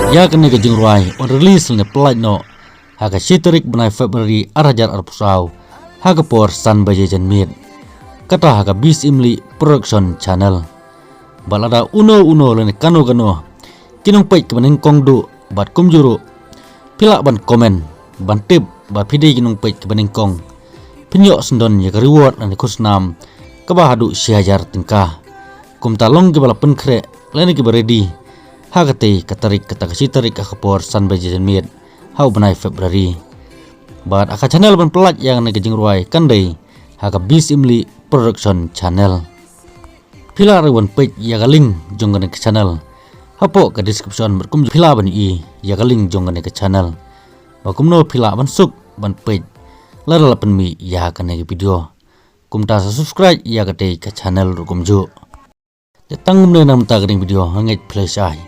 Ya kene ke jingruai on release ne plate no haga shitarik benai February arajar arpusau haga por san bajejan mit kata haga bis imli production channel balada uno lene kano kinong pai kebaning kongdu bat kumjuru pila ban komen ban tip bat pidi kinong pai kebaning kong pinyo sendon ya reward ane kusnam kabahadu siajar tingkah kumtalong ke bala penkre lene ke ready hagate katarik kata kasitarik akapor san bajejan mit hau benai February bat aka channel ban pelat yang ne kejing ruai kandai haga bis imli production channel pila rewan page ya galing jongan ke channel hapo ke description berkum pila ban i ya galing jongan ke channel bakumno pila ban suk ban page ladala penmi ya kane video kumta subscribe ya kate ke channel rukum jo tangum ne nam ta video hanget play sai